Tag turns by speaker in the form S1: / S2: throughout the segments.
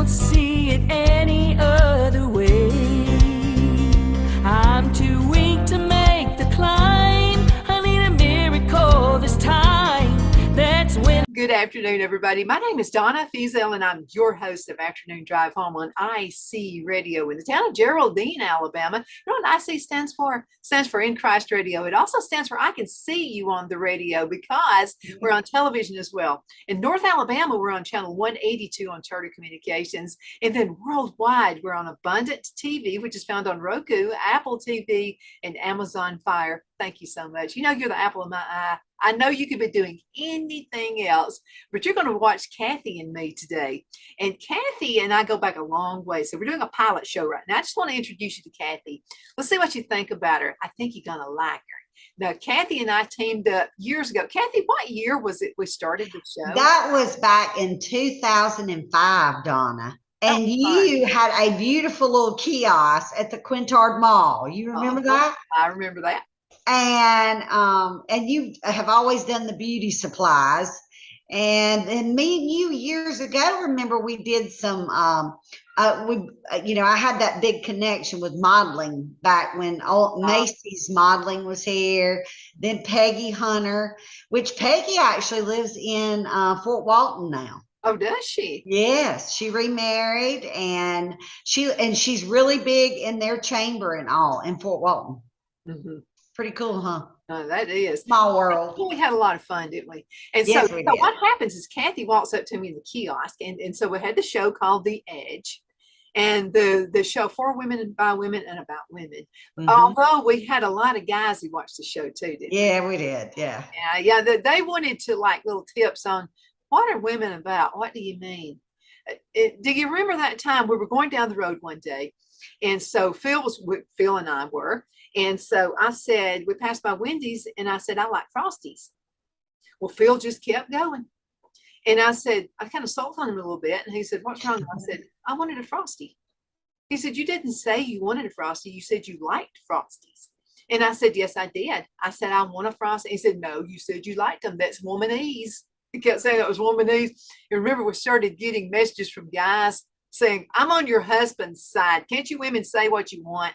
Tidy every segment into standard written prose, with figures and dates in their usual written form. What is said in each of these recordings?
S1: don't see it any other way. I'm too weak to make the climb. I need a miracle this time. That's when.
S2: Good afternoon, everybody. My name is Donna Feazell, and I'm your host of Afternoon Drive Home on IC Radio in the town of Geraldine, Alabama. You know what IC stands for? It stands for In Christ Radio. It also stands for I can see you on the radio, because we're on television as well. In North Alabama, we're on channel 182 on Charter Communications. And then worldwide, we're on Abundant TV, which is found on Roku, Apple TV, and Amazon Fire. Thank you so much. You know, you're the apple of my eye. I know you could be doing anything else, but you're going to watch Cathy and me today. And Cathy and I go back a long way. So we're doing a pilot show right now. I just want to introduce you to Cathy. Let's see what you think about her. I think you're going to like her. Now, Cathy and I teamed up years ago. Cathy, what year was it we started the show?
S3: That was back in 2005, Donna. And you had a beautiful little kiosk at the Quintard Mall. You remember that?
S2: I remember that.
S3: And you have always done the beauty supplies. And then me and you years ago, remember we did some, I had that big connection with modeling back when Macy's modeling was here. Then Peggy Hunter, which Peggy actually lives in Fort Walton now.
S2: Oh, does she?
S3: Yes, she remarried, and she's really big in their chamber and all in Fort Walton. Mm-hmm. Pretty cool, huh?
S2: That is.
S3: Small world.
S2: We had a lot of fun, didn't we? And
S3: yes,
S2: so what happens is Cathy walks up to me in the kiosk, and so we had the show called The Edge, and the show for women and by women and about women. Mm-hmm. Although we had a lot of guys who watched the show too, didn't we?
S3: Yeah, we did. Yeah.
S2: Yeah. They wanted to like little tips on what are women about? What do you mean? Do you remember that time we were going down the road one day? And so Phil and I were. And so I said, we passed by Wendy's, and I said, I like Frosties. Well, Phil just kept going. And I said, I kind of sold on him a little bit. And he said, what's wrong? I said, I wanted a Frosty. He said, you didn't say you wanted a Frosty. You said you liked Frosties. And I said, yes, I did. I said, I want a Frosty. He said, no, you said you liked them. That's womanese. He kept saying that was womanese. And remember, we started getting messages from guys saying, I'm on your husband's side. Can't you women say what you want?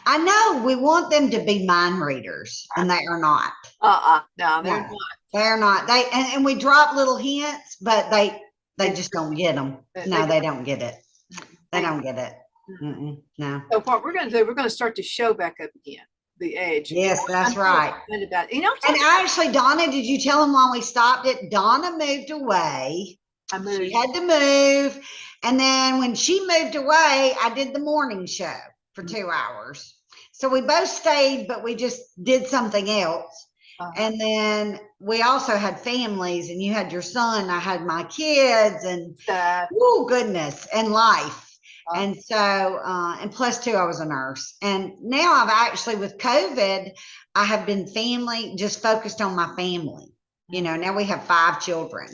S3: I know we want them to be mind readers, and they are not.
S2: No, they're not.
S3: They're not. And we drop little hints, but they just don't get them. No, they don't get it. They don't get it. No.
S2: So what we're going to do, we're going to start the show back up again. The Edge.
S3: Yes, that's right.
S2: About, you know,
S3: and actually, Donna, did you tell them while we stopped it? Donna moved away.
S2: I moved.
S3: She had to move, and then when she moved away, I did the morning show for 2 hours. So we both stayed, but we just did something else. And then we also had families, and you had your son, I had my kids, and oh goodness, and life. And so, and plus two, I was a nurse. And now I've actually, with COVID, I have been just focused on my family. You know, now we have 5 children.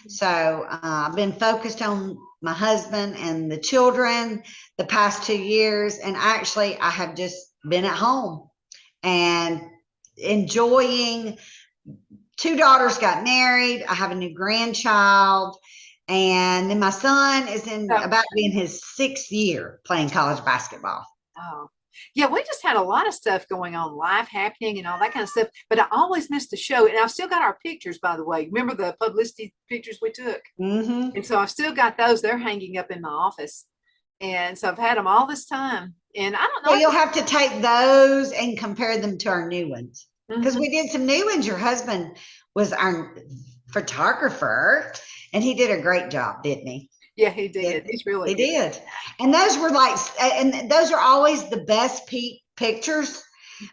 S3: So I've been focused on my husband and the children the past 2 years. And actually, I have just been at home and enjoying. 2 daughters got married. I have a new grandchild. And then my son is about to be in his 6th year playing college basketball.
S2: Oh, yeah. We just had a lot of stuff going on, life happening and all that kind of stuff. But I always missed the show. And I've still got our pictures, by the way. Remember the publicity pictures we took? Mm-hmm. And so I've still got those. They're hanging up in my office. And so I've had them all this time. And I don't know.
S3: So you'll have to take those and compare them to our new ones. Because we did some new ones. Your husband was our photographer. And he did a great job, didn't he?
S2: Yeah, he did. He
S3: did. And those were like, and those are always the best pictures.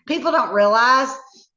S3: People don't realize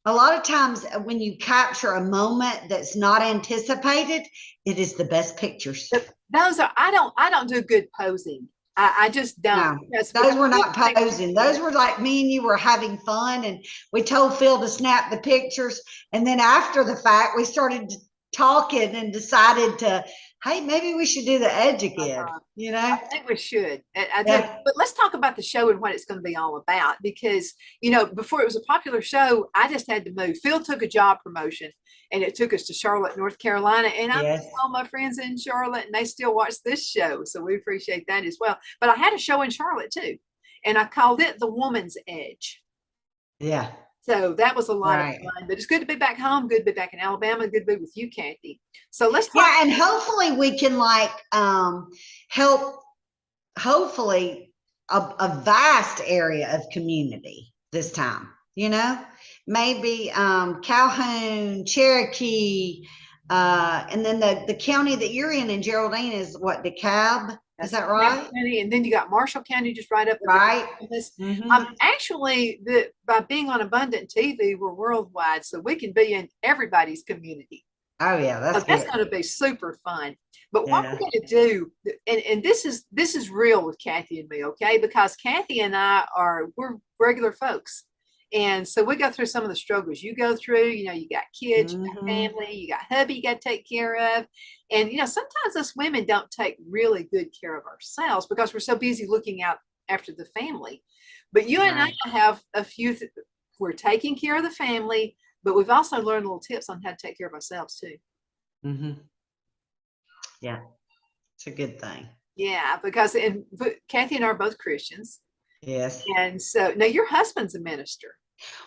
S3: a lot of times when you capture a moment that's not anticipated, it is the best pictures.
S2: Those are, I don't do good posing. I just don't.
S3: No, those were not posing. Those were like me and you were having fun, and we told Phil to snap the pictures. And then after the fact, we started talking and decided to hey, maybe we should do the Edge again, you know?
S2: I think we should. I do.
S3: Yeah.
S2: But let's talk about the show and what it's going to be all about. Because, you know, before it was a popular show, I just had to move. Phil took a job promotion and it took us to Charlotte, North Carolina. And I miss
S3: Yes.
S2: all my friends in Charlotte and they still watch this show. So we appreciate that as well. But I had a show in Charlotte too. And I called it The Woman's Edge.
S3: Yeah.
S2: So that was a lot
S3: Right.
S2: of fun. But it's good to be back home, good to be back in Alabama, good to be with you, Cathy. So let's talk.
S3: Yeah, and hopefully we can like help hopefully a vast area of community this time, you know, maybe Calhoun, Cherokee, and then the county that you're in Geraldine is what, DeKalb? Is that right?
S2: County, and then you got Marshall County just right up.
S3: Right.
S2: Actually, by being on Abundant TV, we're worldwide, so we can be in everybody's community.
S3: Oh yeah,
S2: that's
S3: good.
S2: going to be super fun. But what we're going to do, and this is real with Cathy and me, okay? Because Cathy and we're regular folks. And so we go through some of the struggles you go through. You know, you got kids, you got family, you got hubby you got to take care of. And, you know, sometimes us women don't take really good care of ourselves because we're so busy looking out after the family. But you and I have a few, we're taking care of the family, but we've also learned little tips on how to take care of ourselves too.
S3: Yeah, it's a good thing.
S2: Yeah, because Cathy and I are both Christians.
S3: Yes.
S2: And so now your husband's a minister.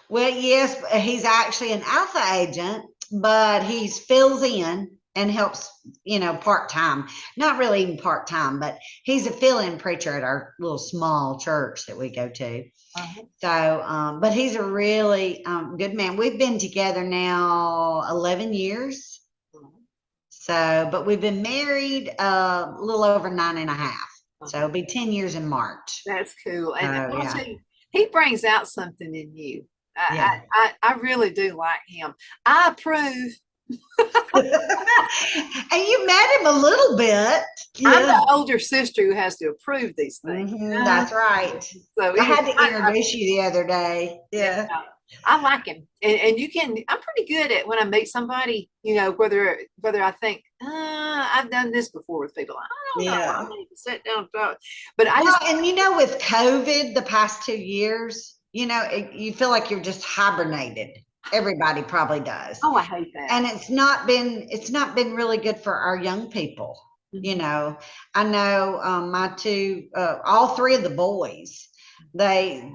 S3: Well, yes, he's actually an Alpha agent, but he fills in and helps, you know, part-time, not really even part-time, but he's a fill-in preacher at our little small church that we go to. So, but he's a really good man. We've been together now 11 years. So, but we've been married a little over 9.5. So it'll be 10 years in March.
S2: That's cool. And he brings out something in you. I really do like him. I approve.
S3: And you met him a little bit.
S2: I'm the older sister who has to approve these things.
S3: That's right.
S2: So
S3: I had to introduce you the other day. Yeah.
S2: I like him. And I'm pretty good at when I meet somebody, you know, whether I think, I've done this before with people. I don't know. I need to sit down and talk. But
S3: and you know, with COVID the past 2 years, you know, you feel like you're just hibernated. Everybody probably does.
S2: Oh, I hate that.
S3: And it's not been really good for our young people. You know, I know my two, all three of the boys, they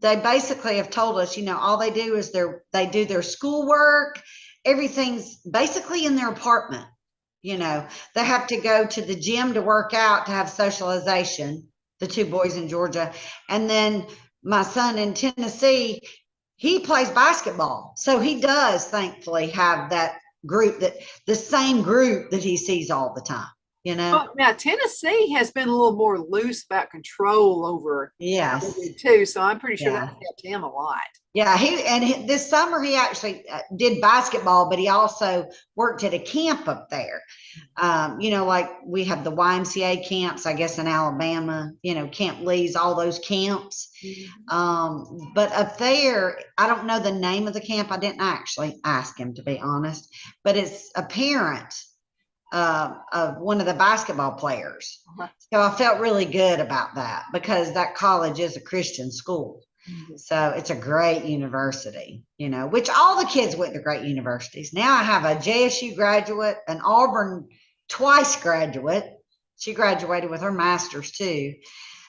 S3: basically have told us, you know, all they do is they do their schoolwork. Everything's basically in their apartment. You know, they have to go to the gym to work out, to have socialization, the two boys in Georgia. And then my son in Tennessee, he plays basketball. So he does thankfully have that group, the same group that he sees all the time. You know,
S2: well, now Tennessee has been a little more loose about control over too, so I'm pretty sure that helped him a lot.
S3: Yeah, this summer he actually did basketball, but he also worked at a camp up there. You know, like we have the YMCA camps, I guess, in Alabama. You know, Camp Lee's, all those camps. But up there, I don't know the name of the camp. I didn't actually ask him, to be honest. But it's a parent of one of the basketball players. So I felt really good about that because that college is a Christian school. So it's a great university, you know, which all the kids went to great universities. Now I have a JSU graduate, an Auburn twice graduate. She graduated with her master's too.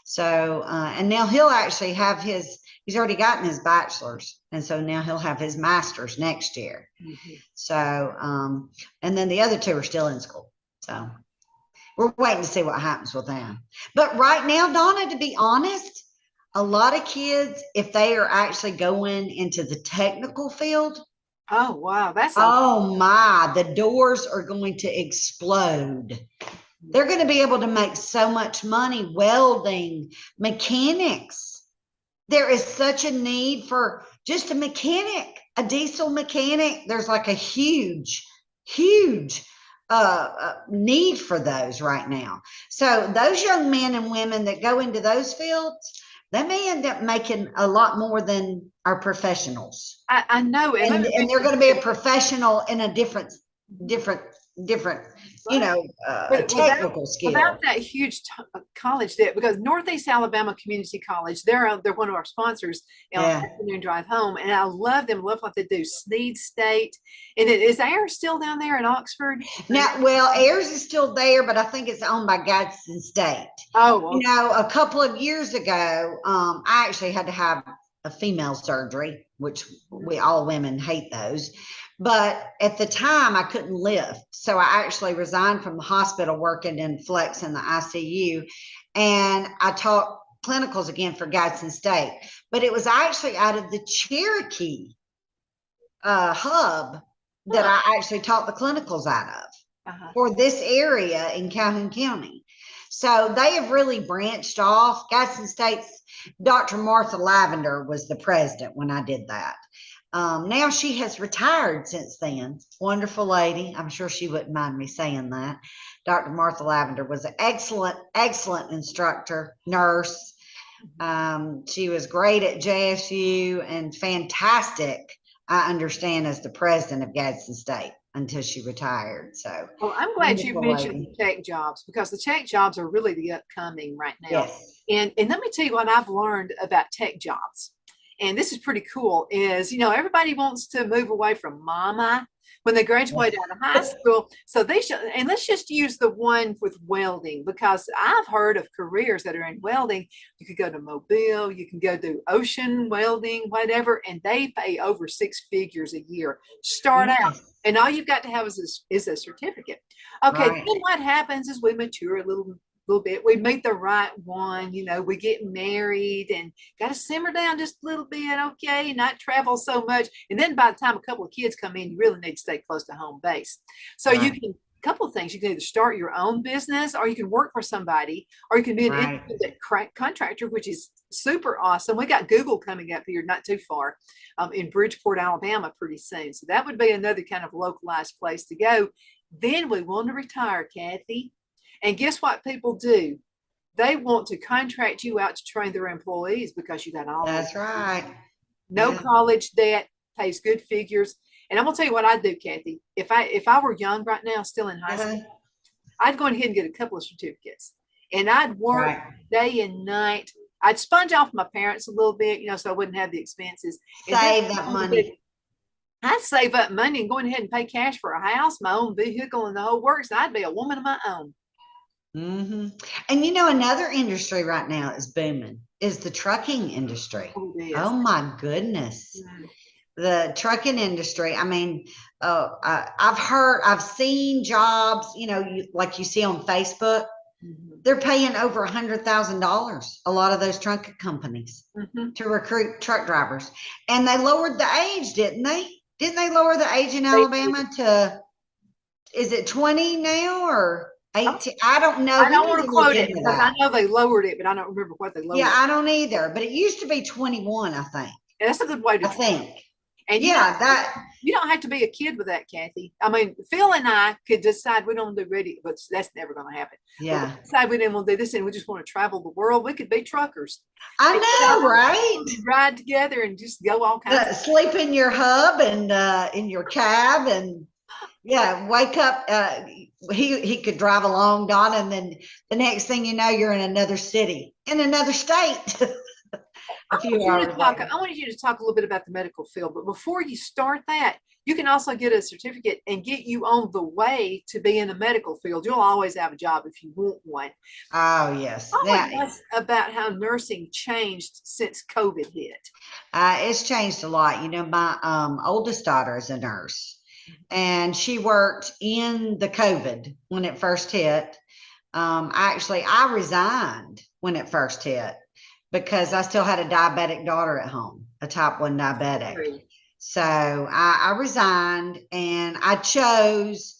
S3: So, and now he'll actually have he's already gotten his bachelor's. And so now he'll have his master's next year. So, and then the other two are still in school. So we're waiting to see what happens with them. But right now, Donna, to be honest, a lot of kids, if they are actually going into the technical field.
S2: Oh, wow.
S3: Oh my, the doors are going to explode. They're going to be able to make so much money welding, mechanics. There is such a need for just a mechanic, a diesel mechanic. There's like a huge need for those right now. So those young men and women that go into those fields, they may end up making a lot more than our professionals.
S2: I know.
S3: And they're going to be a professional in a different different,
S2: But
S3: technical skill.
S2: without that huge college debt, because Northeast Alabama Community College, they're one of our sponsors on Afternoon Drive Home, and I love them. Love what they do. Sneed State, and is Ayers still down there in Oxford?
S3: Now, well, Ayers is still there, but I think it's owned by Gadsden State.
S2: Oh, okay.
S3: A couple of years ago, I actually had to have a female surgery, which all women hate those. But at the time, I couldn't lift. So I actually resigned from the hospital working in Flex in the ICU. And I taught clinicals again for Gadsden State. But it was actually out of the Cherokee hub that I actually taught the clinicals out of for this area in Calhoun County. So they have really branched off. Gadsden State's Dr. Martha Lavender was the president when I did that. Now she has retired since then. Wonderful lady. I'm sure she wouldn't mind me saying that. Dr. Martha Lavender was an excellent instructor, nurse. She was great at JSU and fantastic, I understand, as the president of Gadsden State until she retired. So,
S2: well, I'm glad you mentioned the tech jobs, because the tech jobs are really the upcoming right now.
S3: Yes.
S2: And let me tell you what I've learned about tech jobs. And this is pretty cool, is, everybody wants to move away from mama when they graduate out of high school. So they should, and let's just use the one with welding, because I've heard of careers that are in welding. You could go to Mobile, you can go do ocean welding, whatever, and they pay over 6 figures a year. Start out, and all you've got to have is a certificate. Okay, then what happens is we mature a little bit, we meet the right one, we get married and got to simmer down just a little bit, okay, not travel so much. And then by the time a couple of kids come in, you really need to stay close to home base. So you can, a couple of things, you can either start your own business, or you can work for somebody, or you can be an independent contractor, which is super awesome. We got Google coming up here not too far, in Bridgeport, Alabama pretty soon. So that would be another kind of localized place to go. Then we want to retire, Cathy. And guess what people do? They want to contract you out to train their employees, because you got all
S3: that's right.
S2: No college debt, pays good figures. And I'm gonna tell you what I'd do, Cathy. If I were young right now, still in high school, I'd go ahead and get a couple of certificates, and I'd work day and night. I'd sponge off my parents a little bit, so I wouldn't have the expenses.
S3: Save that money.
S2: I'd save up money and go ahead and pay cash for a house, my own vehicle, and the whole works. And I'd be a woman of my own.
S3: And another industry right now is booming is the trucking industry. Oh my goodness. The trucking industry. I mean, I've seen jobs, like you see on Facebook. They're paying over $100,000, a lot of those truck companies, to recruit truck drivers. And they lowered the age, didn't they? Didn't they lower the age in Alabama to, is it 20 now or 18? I don't know.
S2: I don't want to quote it, because I know they lowered it, but I don't remember what they lowered.
S3: Yeah, I don't either. But it used to be 21, I think.
S2: Yeah, that's a good way to
S3: think.
S2: And you don't have to be a kid with that, Cathy. I mean, Phil and I could decide we don't do radio, but that's never going to happen.
S3: Yeah.
S2: We decide we didn't want to do this, and we just want to travel the world. We could be truckers.
S3: I know, right?
S2: Ride together and just go all kinds.
S3: Sleep in your hub and in your cab, and wake up. He could drive along, Donna, and then the next thing you know, you're in another city, in another state. I want you to talk a little bit about the medical field, but before you start that, you can also get a certificate and get you on the way to be in the medical field. You'll always have a job if you want one. Oh, yes.
S2: That's about how nursing changed since COVID hit.
S3: It's changed a lot. My oldest daughter is a nurse, and she worked in the COVID when it first hit. I resigned when it first hit, because I still had a diabetic daughter at home, a type 1 diabetic. So I resigned, and I chose,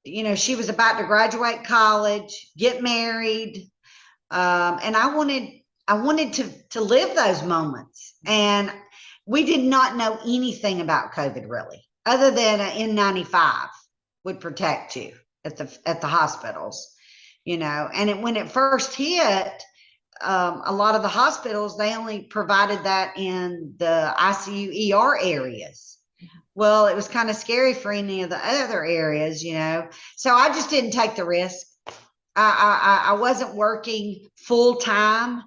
S3: she was about to graduate college, get married. And I wanted to live those moments. And we did not know anything about COVID really, other than an N95 would protect you at the hospitals, and when it first hit, a lot of the hospitals, they only provided that in the ICU ER areas. well, it was kind of scary for any of the other areas, you know. So I just didn't take the risk. I wasn't working full time.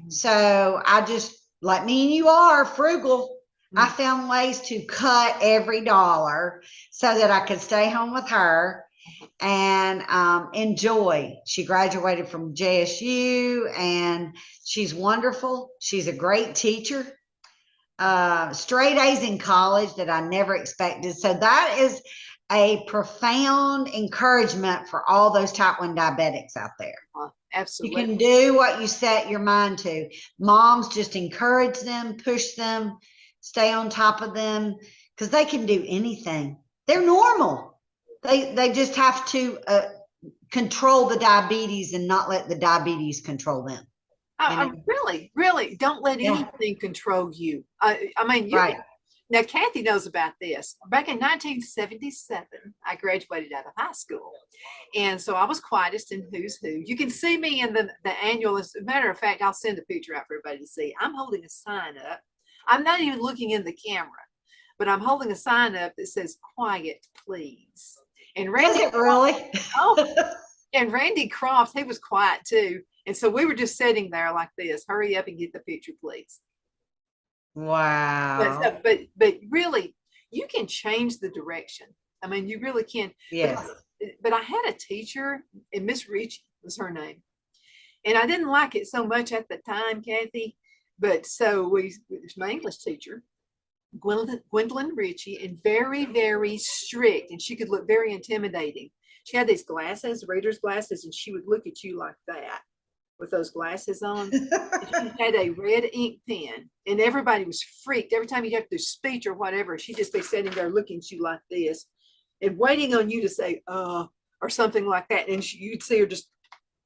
S3: So I just, like me and you are, frugal. I found ways to cut every dollar so that I could stay home with her and enjoy. She graduated from JSU and she's wonderful. She's a great teacher. Straight A's in college that I never expected. So that is a profound encouragement for all those type 1 diabetics out there.
S2: Absolutely.
S3: You can do what you set your mind to. Moms, just encourage them, push them, stay on top of them, because they can do anything. They're normal. They just have to control the diabetes and not let the diabetes control them.
S2: I really, really don't let anything control you. I mean, you
S3: right.
S2: Now, Cathy knows about this. Back in 1977, I graduated out of high school. And so I was quietest in Who's Who. You can see me in the annual. As a matter of fact, I'll send a picture out for everybody to see. I'm holding a sign up. I'm not even looking in the camera, but I'm holding a sign up that says, "Quiet, please." And Randy,
S3: was it really?
S2: and Randy Croft, he was quiet too. And so we were just sitting there like this. Hurry up and get the picture, please.
S3: Wow.
S2: But really, you can change the direction. I mean, you really can.
S3: Yes.
S2: But I had a teacher, and Miss Rich was her name. And I didn't like it so much at the time, Cathy. But so it was my English teacher, Gwendolyn Ritchie, and very, very strict. And she could look very intimidating. She had these glasses, reader's glasses, and she would look at you like that with those glasses on. She had a red ink pen, and everybody was freaked. Every time you have to do speech or whatever, she'd just be sitting there looking at you like this and waiting on you to say, or something like that. And you'd see her just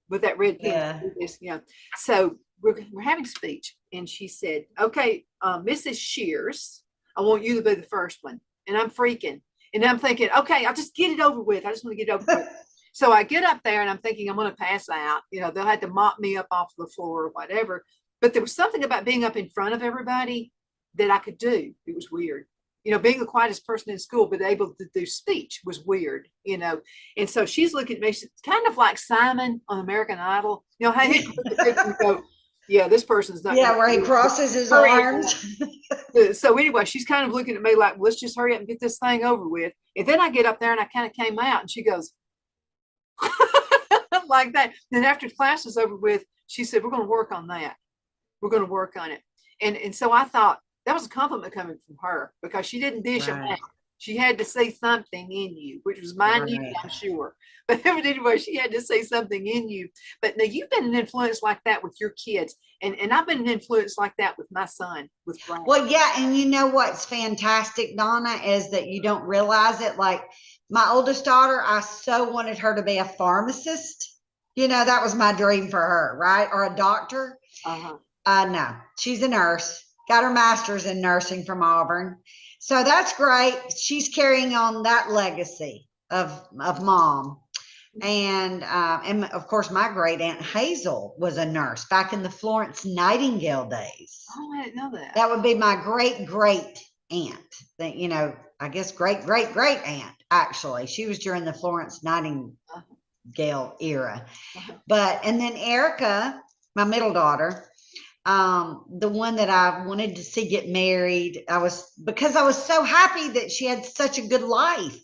S2: with that red pen. Yeah. So we're having speech, and she said, "Okay, Mrs. Shears, I want you to be the first one." And I'm freaking. And I'm thinking, okay, I'll just get it over with. I just want to get it over with. So I get up there and I'm thinking I'm going to pass out. You know, they'll have to mop me up off the floor or whatever. But there was something about being up in front of everybody that I could do. It was weird. You know, being the quietest person in school, but able to do speech was weird, you know. And so she's looking at me, she's kind of like Simon on American Idol. You know, how he look at people and go, yeah, this person's not.
S3: Yeah, where he crosses his arms.
S2: So anyway, she's kind of looking at me like, let's just hurry up and get this thing over with. And then I get up there and I kind of came out and she goes, like that. Then after the class was over with, she said, "We're going to work on that. We're going to work on it." And so I thought that was a compliment coming from her because she didn't dish them out. She had to see something in you, which was minute, I'm sure. But anyway, she had to see something in you. But now you've been an influence like that with your kids. And I've been an influence like that with my son, with Brian.
S3: Well, yeah. And you know what's fantastic, Donna, is that you don't realize it. Like my oldest daughter, I so wanted her to be a pharmacist. You know, that was my dream for her, right? Or a doctor. No, she's a nurse, got her master's in nursing from Auburn. So that's great. She's carrying on that legacy of mom. And of course, my great aunt Hazel was a nurse back in the Florence Nightingale days.
S2: Oh, I didn't know that.
S3: That would be my great aunt. That, you know, I guess great aunt. Actually, she was during the Florence Nightingale era. But and then Erica, my middle daughter, the one that I wanted to see get married, because I was so happy that she had such a good life.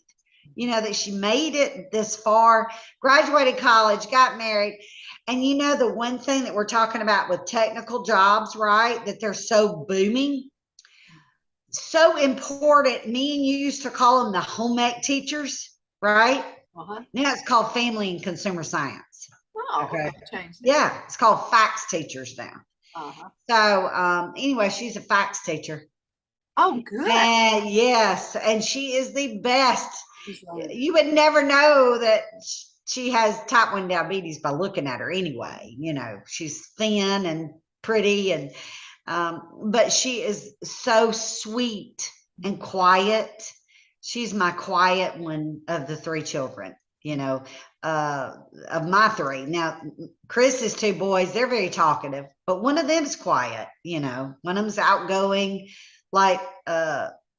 S3: You know, that she made it this far, graduated college, got married. And you know, the one thing that we're talking about with technical jobs, right, that they're so booming, so important. Me and you used to call them the home ec teachers, right? Now it's called family and consumer science.
S2: Oh, okay.
S3: Yeah, it's called fax teachers now. So anyway, she's a fax teacher.
S2: Oh, good.
S3: And yes, and she is the best. You would never know that she has type 1 diabetes by looking at her anyway. You know, she's thin and pretty, and but she is so sweet and quiet. She's my quiet one of the 3 children, you know, of my 3. Now, Chris's 2 boys, they're very talkative, but one of them is quiet, you know, one of them's outgoing, like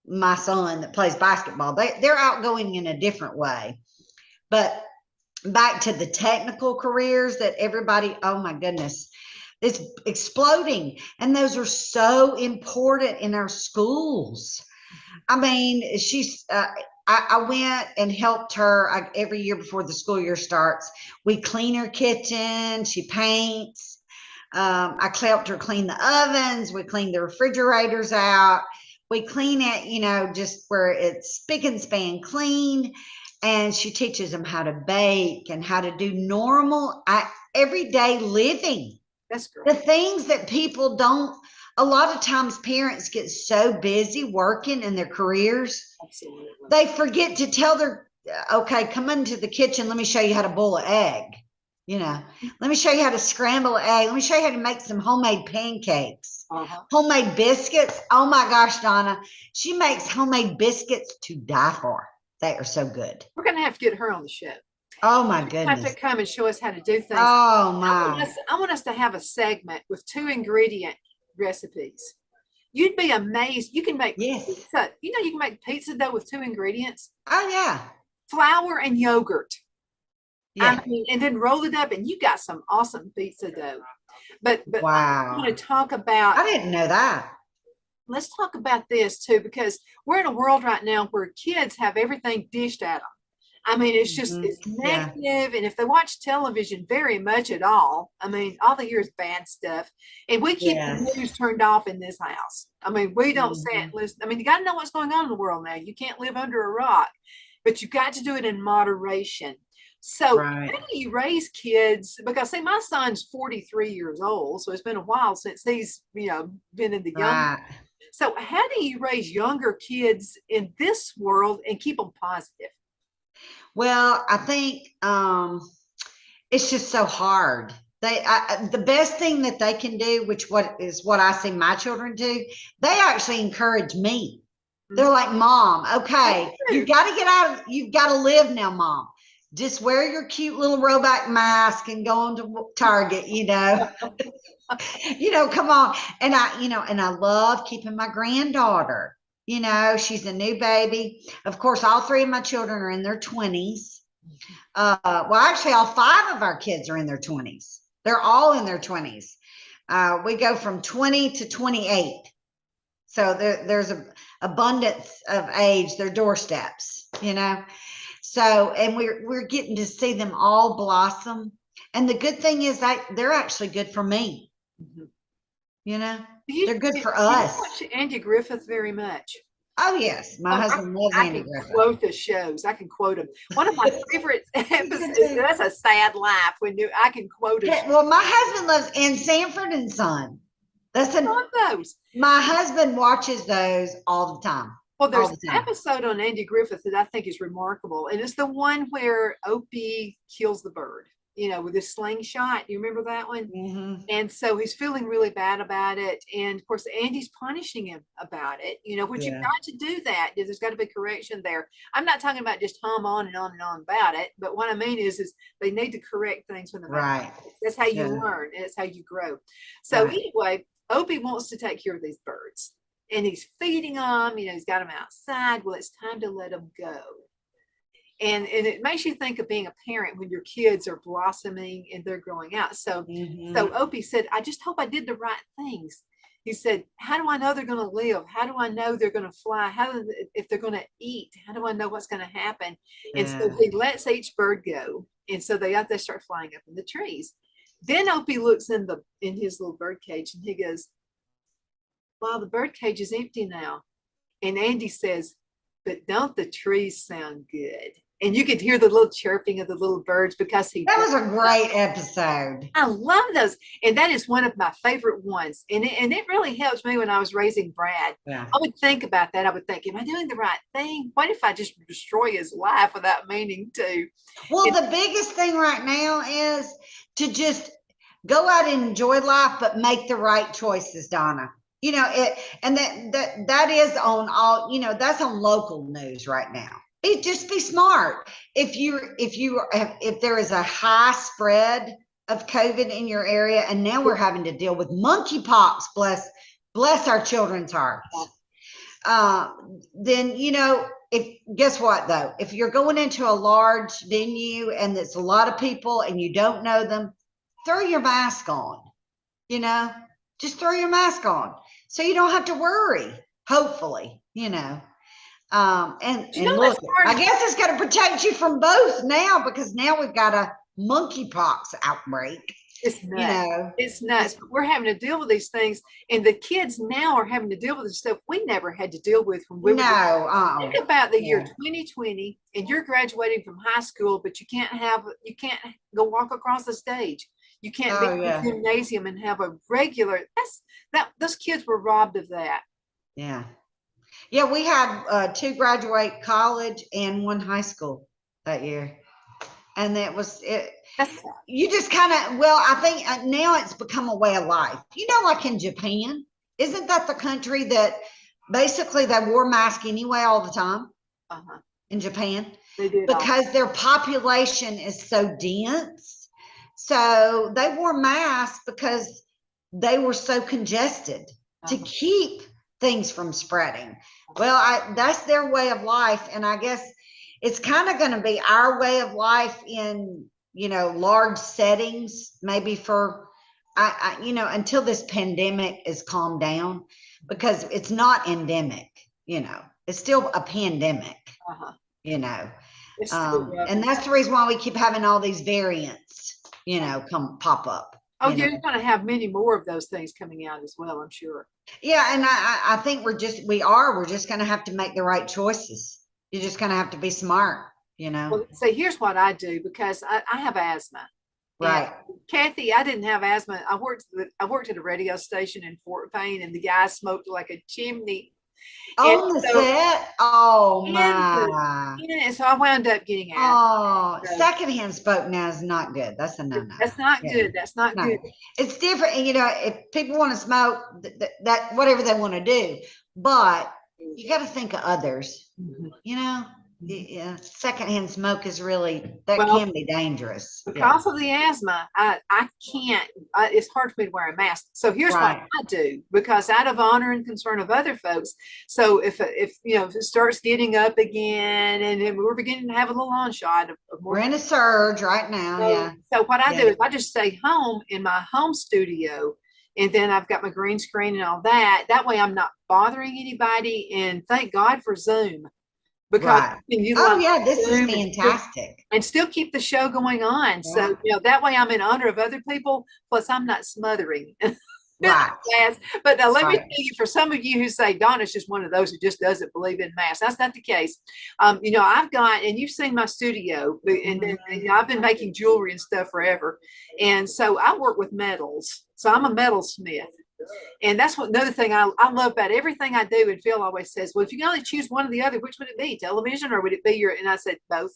S3: my son that plays basketball. They're outgoing in a different way. But back to the technical careers that everybody, oh my goodness, it's exploding. And those are so important in our schools. I mean, I went and helped her every year before the school year starts. We clean her kitchen. She paints. I helped her clean the ovens. We cleaned the refrigerators out. We clean it, you know, just where it's spick and span clean. And she teaches them how to bake and how to do normal everyday living.
S2: That's great.
S3: The things that people don't, a lot of times parents get so busy working in their careers.
S2: Absolutely.
S3: They forget to tell okay, come into the kitchen. Let me show you how to boil an egg. You know, let me show you how to scramble an egg. Let me show you how to make some homemade pancakes, homemade biscuits. Oh my gosh, Donna, she makes homemade biscuits to die for. They are so good.
S2: We're going to have to get her on the show.
S3: Oh my goodness.
S2: Have to come and show us how to do things.
S3: Oh my.
S2: I want us to have a segment with 2 ingredient recipes. You'd be amazed. You can make pizza. You know, you can make pizza dough with 2 ingredients.
S3: Oh yeah.
S2: Flour and yogurt.
S3: Yeah.
S2: I mean, and then roll it up and you got some awesome pizza dough. But
S3: wow.
S2: I want to talk about,
S3: I didn't know that.
S2: Let's talk about this too, because we're in a world right now where kids have everything dished at them. I mean, it's just, it's negative. And if they watch television very much at all, I mean, all they hear is bad stuff. And we keep the news turned off in this house. I mean, we don't sit and listen. I mean, you got to know what's going on in the world now. You can't live under a rock, but you've got to do it in moderation. So how do you raise kids? Because see, my son's 43 years old, so it's been a while since he's, you know, been in the young. So how do you raise younger kids in this world and keep them positive?
S3: Well, I think it's just so hard. The best thing that they can do, which what I see my children do, they actually encourage me. They're like, Mom, okay, you've got to get out. You've got to live now, Mom. Just wear your cute little robot mask and go on to Target, you know. You know, come on. And I love keeping my granddaughter. You know, she's a new baby. Of course, all 3 of my children are in their 20s. Well, actually, all 5 of our kids are in their 20s. They're all in their 20s. We go from 20 to 28. So there's an abundance of age. They're doorsteps, you know. So, and we're getting to see them all blossom. And the good thing is that they're actually good for me. You know, they're good for us.
S2: You watch Andy Griffith very much.
S3: Oh yes, my husband loves Andy Griffith.
S2: I can quote the shows. I can quote them. One of my favorite episodes. That's a sad laugh when I can quote it.
S3: Well, my husband loves and Sanford and Son. I love
S2: those.
S3: My husband watches those all the time.
S2: Well, there's an episode on Andy Griffith that I think is remarkable, and it's the one where Opie kills the bird, you know, with his slingshot. You remember that one? And so he's feeling really bad about it, and of course Andy's punishing him about it, you know, which you've got to do that. There's got to be correction there. I'm not talking about just hum on and on and on about it, but what I mean is they need to correct things when they're That's how you learn, and it's how you grow. So anyway, Opie wants to take care of these birds. And he's feeding them, you know, he's got them outside. Well, it's time to let them go. And it makes you think of being a parent when your kids are blossoming and they're growing out. So, so Opie said, I just hope I did the right things. He said, how do I know they're going to live? How do I know they're going to fly? If they're going to eat? How do I know what's going to happen? And so he lets each bird go. And so they start flying up in the trees. Then Opie looks in his little bird cage and he goes, wow, the bird cage is empty now. And Andy says, but don't the trees sound good? And you could hear the little chirping of the little birds because that
S3: was a great episode.
S2: I love those. And that is one of my favorite ones. And it really helps me when I was raising Brad. I would think about that. I would think, am I doing the right thing? What if I just destroy his life without meaning to?
S3: Well, the biggest thing right now is to just go out and enjoy life, but make the right choices, Donna. You know, that is on all, you know, that's on local news right now. Just be smart. If there is a high spread of COVID in your area, and now we're having to deal with monkeypox, bless our children's hearts. then, if guess what though, if you're going into a large venue and it's a lot of people and you don't know them, throw your mask on, just throw your mask on so you don't have to worry, hopefully, and look, I guess it's going to protect you from both now, because now we've got a monkeypox outbreak.
S2: It's nuts. It's nuts. But we're having to deal with these things, and the kids now are having to deal with the stuff we never had to deal with when we were. Think about the year 2020, and you're graduating from high school, but you can't go walk across the stage. You can't be in the gymnasium and have a regular. Those kids were robbed of that.
S3: Yeah. Yeah, we had 2 graduate college and 1 high school that year. And that was it. You just kind of, I think now it's become a way of life. Like in Japan, isn't that the country that basically they wore masks anyway all the time? In Japan?
S2: They did,
S3: because their population is so dense. So they wore masks because they were so congested to keep things from spreading. Well, that's their way of life. And I guess it's kind of going to be our way of life in, large settings, maybe for, until this pandemic is calmed down, because it's not endemic, it's still a pandemic, and that's the reason why we keep having all these variants, pop up.
S2: Oh, you're going to have many more of those things coming out as well, I'm sure.
S3: Yeah. And I think we're just going to have to make the right choices. You're just going to have to be smart,
S2: Well, see, here's what I do, because I have asthma.
S3: Right.
S2: And Cathy, I didn't have asthma. I worked at a radio station in Fort Payne, and the guy smoked like a chimney.
S3: On the set? Oh, my.
S2: So I wound up getting asthma.
S3: Oh, secondhand smoke now is not good. That's a no-no.
S2: That's not good. That's not good. It's
S3: different. If people want to smoke, that whatever they want to do, but you got to think of others, Yeah, secondhand smoke is really, can be dangerous.
S2: Because of the asthma, I can't, it's hard for me to wear a mask. So here's what I do, because out of honor and concern of other folks. So if it starts getting up again, and we're beginning to have a little onshot of more.
S3: We're in a surge right now.
S2: So what I do is I just stay home in my home studio, and then I've got my green screen and all that. That way I'm not bothering anybody, and thank God for Zoom. Because
S3: this is fantastic,
S2: and still keep the show going on. So that way I'm in honor of other people, plus I'm not smothering. But now let me tell you, for some of you who say Donna's just one of those who just doesn't believe in masks, that's not the case. I've got, and you've seen my studio, and I've been making jewelry and stuff forever, and so I work with metals. So I'm a metalsmith. And that's another thing I love about everything I do. And Phil always says, well, if you can only choose one or the other, which would it be, television, or would it be your, and I said, both.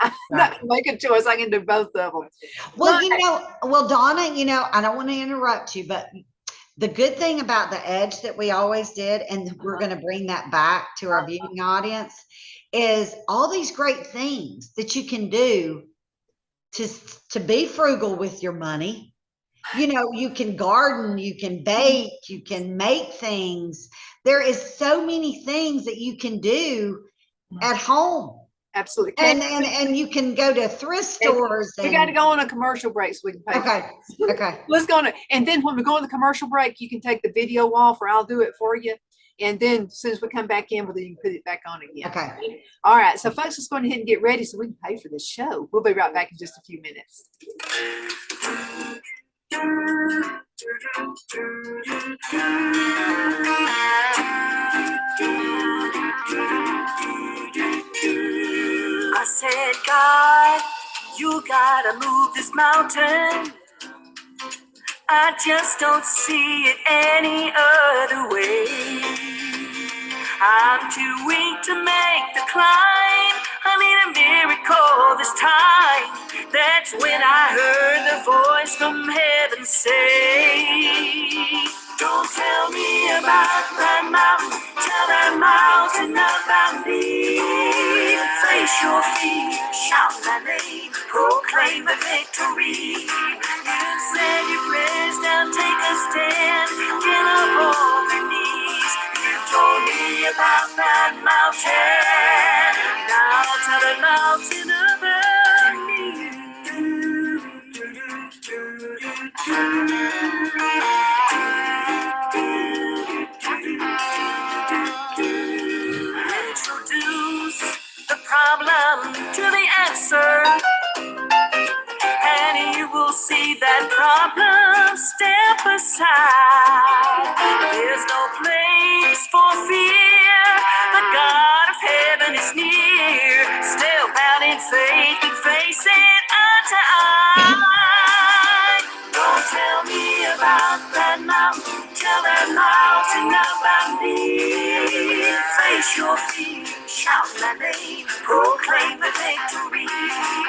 S2: I'm not going to make a choice. I can do both of them.
S3: Well, Donna, I don't want to interrupt you, but the good thing about the Edge that we always did, and we're going to bring that back to our viewing audience, is all these great things that you can do to be frugal with your money. You can garden, you can bake, you can make things. There is so many things that you can do at home.
S2: Absolutely.
S3: And you can go to thrift stores.
S2: We got to go on a commercial break so we can pay.
S3: Okay.
S2: Let's go on. And then when we go on the commercial break, you can take the video off, or I'll do it for you. And then as soon as we come back in, you can put it back on again.
S3: Okay.
S2: All right. So folks, let's go ahead and get ready so we can pay for this show. We'll be right back in just a few minutes.
S1: I said, God, you gotta move this mountain. I just don't see it any other way. I'm too weak to make the climb. I need a miracle this time. That's when I heard the voice from heaven say, don't tell me about that mountain, tell that mountain about me. Face your feet, shout my name, proclaim the victory. You said your prayers, now take a stand, get up on your knees. You told me that mountain. Now tell that mountain about me. Introduce the problem to the answer, and you will see that problem step aside. There's no place for fear. The God of heaven is near. Step out in faith and face it eye to eye. Don't tell me about that mountain. Tell that mountain about me. Face your fear, shout my name, proclaim the victory. You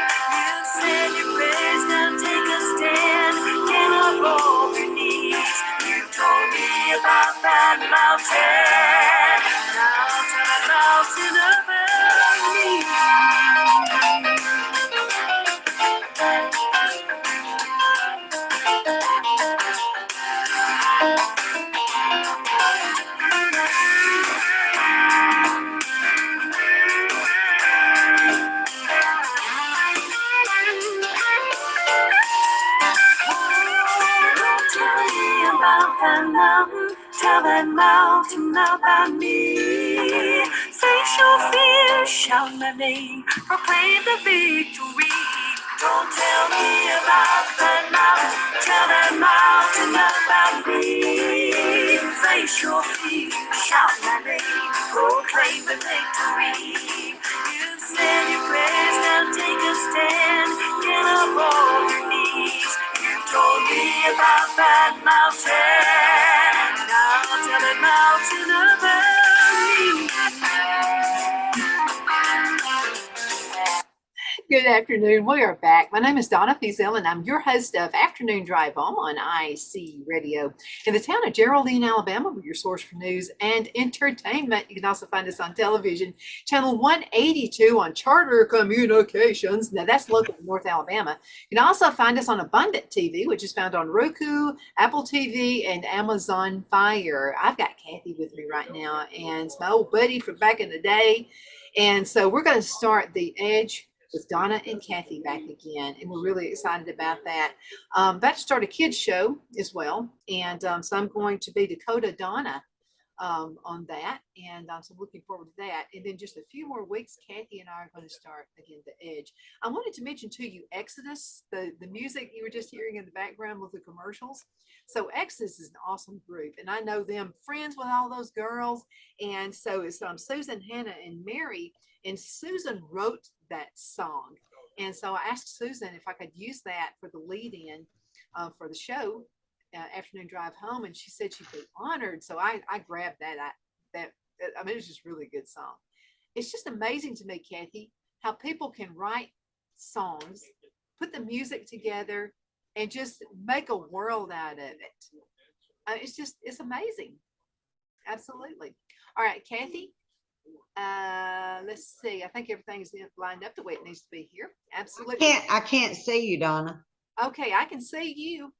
S1: said your prayers, now take a stand. Get up on your knees. You told me about that mountain. Now tell that mountain about me. Tell that mountain about me. Face your fear, shout my name, proclaim the victory. Don't tell me about that mountain. Tell that mountain about me. Face your fear, shout my name, proclaim the victory. You've said your prayers, now take a stand. Get up on your knees. You told me about that mountain. Now tell that mountain about me.
S2: Good afternoon. We are back. My name is Donna Fiesel, and I'm your host of Afternoon Drive Home on IC Radio. In the town of Geraldine, Alabama, we're your source for news and entertainment. You can also find us on television, channel 182 on Charter Communications. Now, that's local in North Alabama. You can also find us on Abundant TV, which is found on Roku, Apple TV, and Amazon Fire. I've got Cathy with me right now, and it's my old buddy from back in the day. And so we're going to start The Edge with Donna and Cathy back again, and we're really excited about that. About to start a kids show as well, and so I'm going to be Dakota Donna on that, and so I'm looking forward to that. And then just a few more weeks, Cathy and I are going to start again The Edge. I wanted to mention to you Exodus, the music you were just hearing in the background with the commercials. So Exodus is an awesome group, and I know them, friends with all those girls, and so it's Susan, Hannah, and Mary. And Susan wrote that song. And so I asked Susan if I could use that for the lead in for the show, Afternoon Drive Home. And she said she'd be honored. So I grabbed that. I mean, it was just a really good song. It's just amazing to me, Cathy, how people can write songs, put the music together, and just make a world out of it. It's amazing. Absolutely. All right, Cathy. Let's see. I think everything's lined up the way it needs to be here. Absolutely.
S3: I can't see you, Donna.
S2: Okay, I can see you.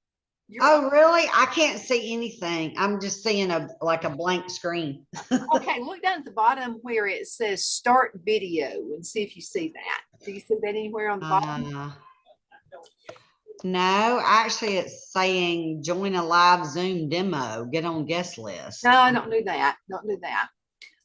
S3: Oh, really? I can't see anything. I'm just seeing a blank screen.
S2: Okay, look down at the bottom where it says start video and see if you see that. Do you see that anywhere on the bottom?
S3: No, actually it's saying join a live Zoom demo, get on guest list.
S2: No, I don't do that. Don't do that.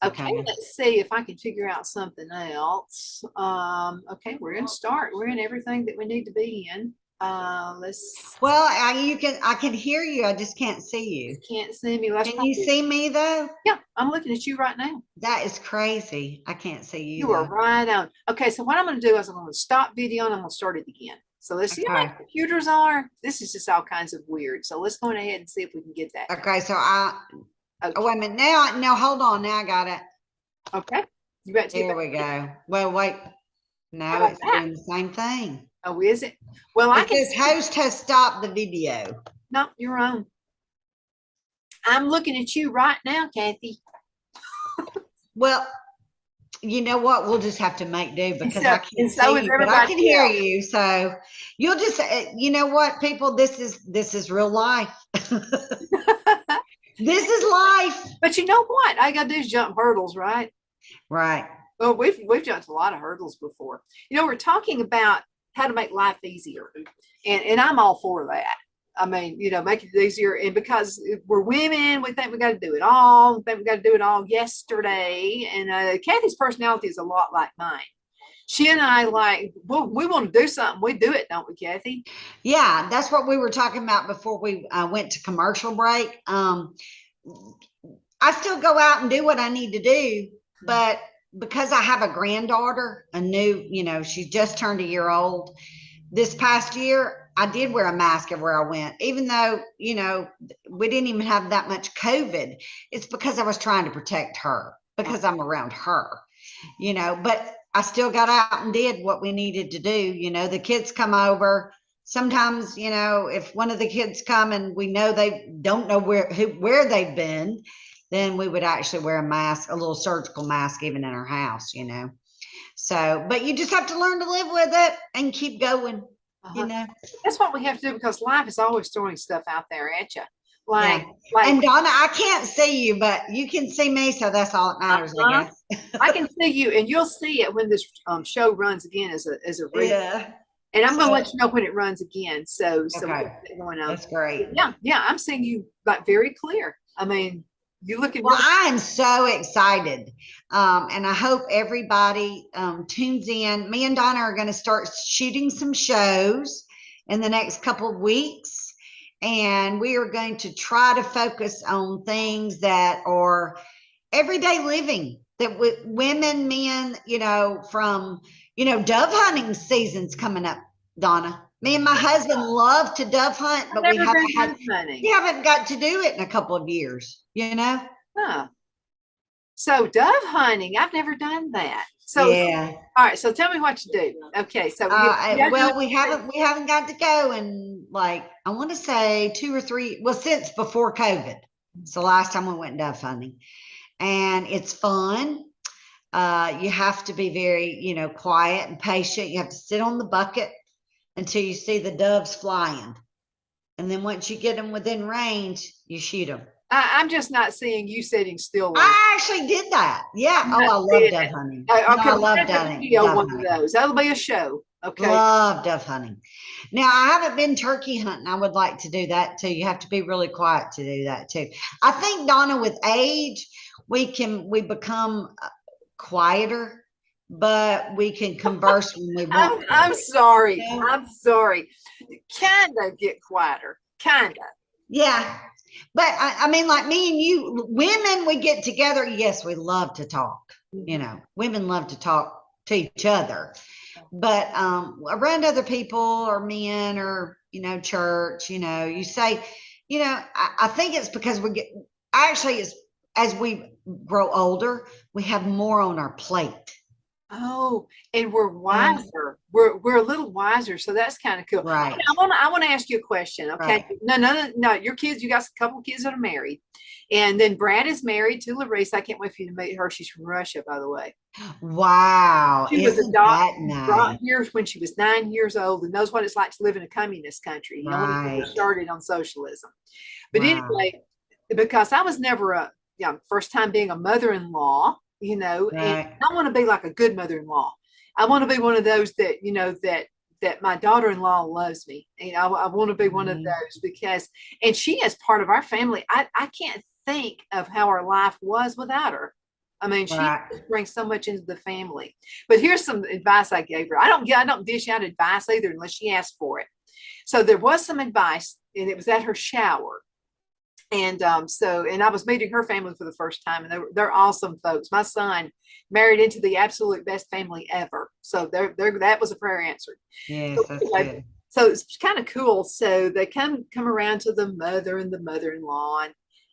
S2: Okay, let's see if I can figure out something else. Okay, we're in start. We're in everything that we need to be in.
S3: Well, I can hear you. I just can't see you.
S2: Can't see me.
S3: Can you see me though?
S2: Yeah, I'm looking at you right now.
S3: That is crazy. I can't see you.
S2: You are right on. Okay, so what I'm going to do is I'm going to stop video and I'm going to start it again. So let's see how computers are. This is just all kinds of weird. So let's go ahead and see if we can get that.
S3: Okay, so okay. Oh, wait a minute. Now hold on. Now I got it.
S2: Okay. You got to.
S3: There we go. Well, wait. No, it's doing the same thing.
S2: Oh, is it? Well,
S3: This host has stopped the video.
S2: No, you're wrong. I'm looking at you right now, Cathy.
S3: Well, you know what? We'll just have to make do because I can't see you, but I can hear you. So you'll just, you know what, people, this is real life. This is life.
S2: But you know what? All I got to do is jump hurdles, right?
S3: Right.
S2: Well, we've jumped a lot of hurdles before. We're talking about how to make life easier, and I'm all for that. I mean, make it easier. And because we're women, we think we got to do it all. We think we got to do it all yesterday. And Cathy's personality is a lot like mine. She and I we want to do something. We do it, don't we, Cathy?
S3: Yeah, that's what we were talking about before we went to commercial break. I still go out and do what I need to do, but because I have a granddaughter, she just turned a year old. This past year, I did wear a mask everywhere I went, even though, we didn't even have that much COVID. It's because I was trying to protect her, because I'm around her, but I still got out and did what we needed to do. The kids come over. Sometimes, if one of the kids come and we know they don't know where they've been, then we would actually wear a mask, a little surgical mask, even in our house, So, but you just have to learn to live with it and keep going,
S2: That's what we have to do, because life is always throwing stuff out there at you.
S3: And Donna, I can't see you, but you can see me, so that's all that matters, I guess.
S2: I can see you, and you'll see it when this show runs again as a read.
S3: Yeah.
S2: And I'm going to let you know when it runs again. So
S3: okay.
S2: Going on.
S3: That's great.
S2: Yeah, I'm seeing you very clear. I mean, you look at.
S3: Well, I am so excited, and I hope everybody tunes in. Me and Donna are going to start shooting some shows in the next couple of weeks, and we are going to try to focus on things that are everyday living, that women, men, from dove hunting season's coming up, Donna. Me and my husband love to dove hunt, but we haven't got to do it in a couple of years,
S2: Huh. So dove hunting, I've never done that. So
S3: yeah.
S2: All right. So tell me what you do. Okay. So
S3: we haven't got to go in, like, I want to say 2 or 3. Well, since before COVID, it's the last time we went dove hunting, and it's fun. You have to be very, quiet and patient. You have to sit on the bucket until you see the doves flying. And then once you get them within range, you shoot them.
S2: I'm just not seeing you sitting still.
S3: I actually did that. Yeah. I love dove hunting.
S2: Okay.
S3: I love dove hunting.
S2: One of those. That'll be a show. Okay.
S3: Love dove hunting. Now, I haven't been turkey hunting. I would like to do that too. You have to be really quiet to do that too. I think, Donna, with age, we become quieter, but we can converse when we want.
S2: I'm sorry. I'm sorry. Kind of get quieter. Kind of.
S3: Yeah. But I mean, like me and you, women, we get together. Yes, we love to talk. Women love to talk to each other. But around other people or men or, church, you say, I think it's because it's as we grow older, we have more on our plate.
S2: Oh, and we're wiser. We're a little wiser, so that's kind of cool.
S3: Right.
S2: I want to ask you a question. Okay. Right. No. Your kids, you got a couple of kids that are married, and then Brad is married to Larissa. I can't wait for you to meet her. She's from Russia, by the way.
S3: Wow.
S2: She was adopted years when she was 9 years old, and knows what it's like to live in a communist country. Right. Started on socialism, but anyway, because I was never first time being a mother-in-law. And I want to be like a good mother-in-law. I want to be one of those that, that my daughter-in-law loves me. I want to be one of those because, and she is part of our family. I can't think of how our life was without her. I mean, she brings so much into the family. But here's some advice I gave her. I don't dish out advice either unless she asks for it. So there was some advice, and it was at her shower. And and I was meeting her family for the first time, and they're awesome folks. My son married into the absolute best family ever. So that was a prayer answered.
S3: Yes, that's good.
S2: So it's kind of cool. So they come around to the mother and the mother-in-law,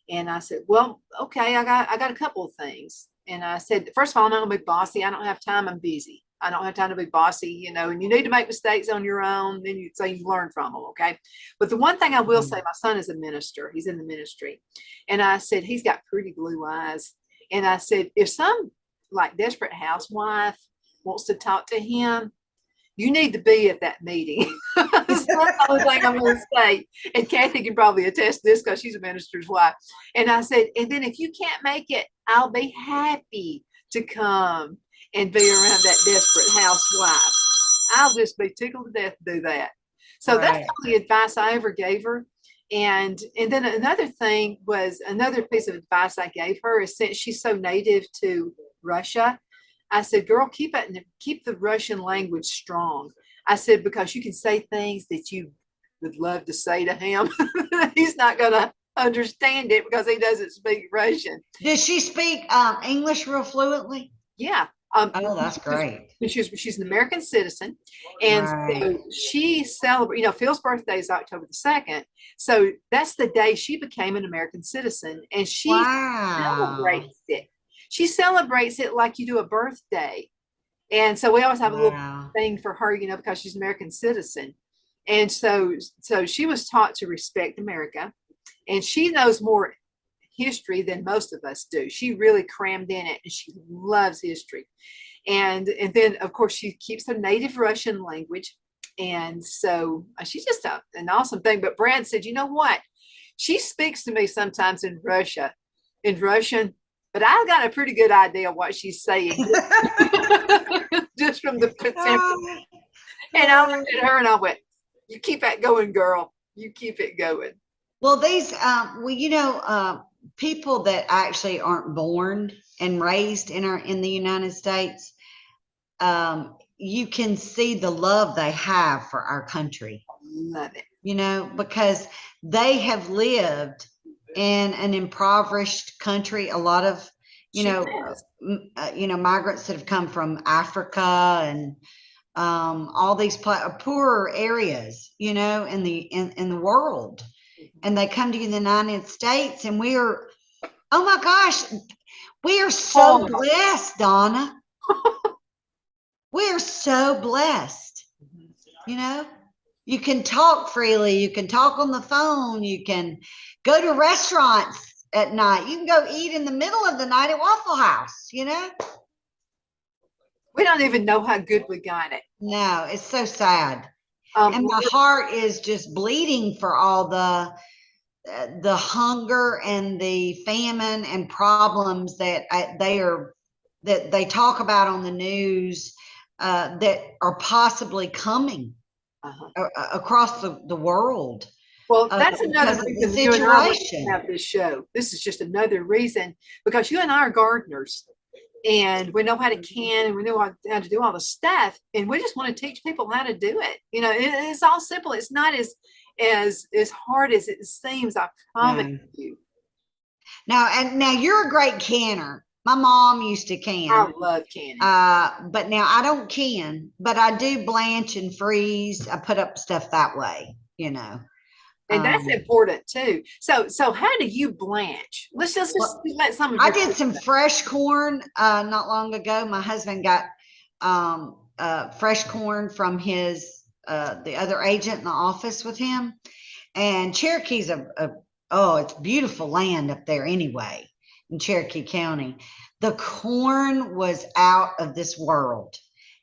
S2: and I said, well, okay, I got a couple of things. And I said, first of all, I'm not gonna be bossy. I don't have time. I'm busy. I don't have time to be bossy, and you need to make mistakes on your own. Then you learn from them. Okay. But the one thing I will say, my son is a minister. He's in the ministry. And I said, he's got pretty blue eyes. And I said, if some desperate housewife wants to talk to him, you need to be at that meeting. That's the only thing I'm going to say. And Cathy can probably attest to this because she's a minister's wife. And I said, and then if you can't make it, I'll be happy to come and be around that desperate housewife. I'll just be tickled to death to do that. So that's the only advice I ever gave her. And then another thing was, another piece of advice I gave her is, since she's so native to Russia, I said, girl, keep the Russian language strong. I said, because you can say things that you would love to say to him. He's not going to understand it because he doesn't speak Russian.
S3: Does she speak English real fluently?
S2: Yeah.
S3: Oh, that's great.
S2: She's an American citizen, and so she celebrates. Phil's birthday is October the 2nd, so that's the day she became an American citizen, and she celebrates it. She celebrates it like you do a birthday, and so we always have a little thing for her, because she's an American citizen, and so she was taught to respect America, and she knows more history than most of us do. She really crammed in it, and she loves history. And then, of course, she keeps her native Russian language. And so she's just an awesome thing. But Brad said, you know what? She speaks to me sometimes in Russian, but I've got a pretty good idea of what she's saying just from the temperament. And I looked at her and I went, you keep that going, girl. You keep it going.
S3: Well, these, people that actually aren't born and raised in the United States, you can see the love they have for our country.
S2: Love it.
S3: Because they have lived in an impoverished country. A lot of, migrants that have come from Africa and all these poorer areas, in the world. And they come to the United States, and oh my gosh, we are so blessed, Donna. We are so blessed. You can talk freely. You can talk on the phone. You can go to restaurants at night. You can go eat in the middle of the night at Waffle House, We
S2: don't even know how good we got it.
S3: No, it's so sad. And my heart is just bleeding for all the hunger and the famine and problems that they talk about on the news that are possibly coming across the world.
S2: Well, that's another reason
S3: you and I
S2: have this show. This is just another reason, because you and I are gardeners, and we know how to can, and we know how to do all the stuff, and we just want to teach people how to do it. It's all simple. It's not as hard as it seems. I promise you.
S3: Now you're a great canner. My mom used to can.
S2: I love canning.
S3: But now I don't can, but I do blanch and freeze. I put up stuff that way,
S2: And that's important too. So how do you blanch? Let's just let some of
S3: I did some fresh corn not long ago. My husband got fresh corn from his the other agent in the office with him. And Cherokee's it's beautiful land up there anyway, in Cherokee County. The corn was out of this world.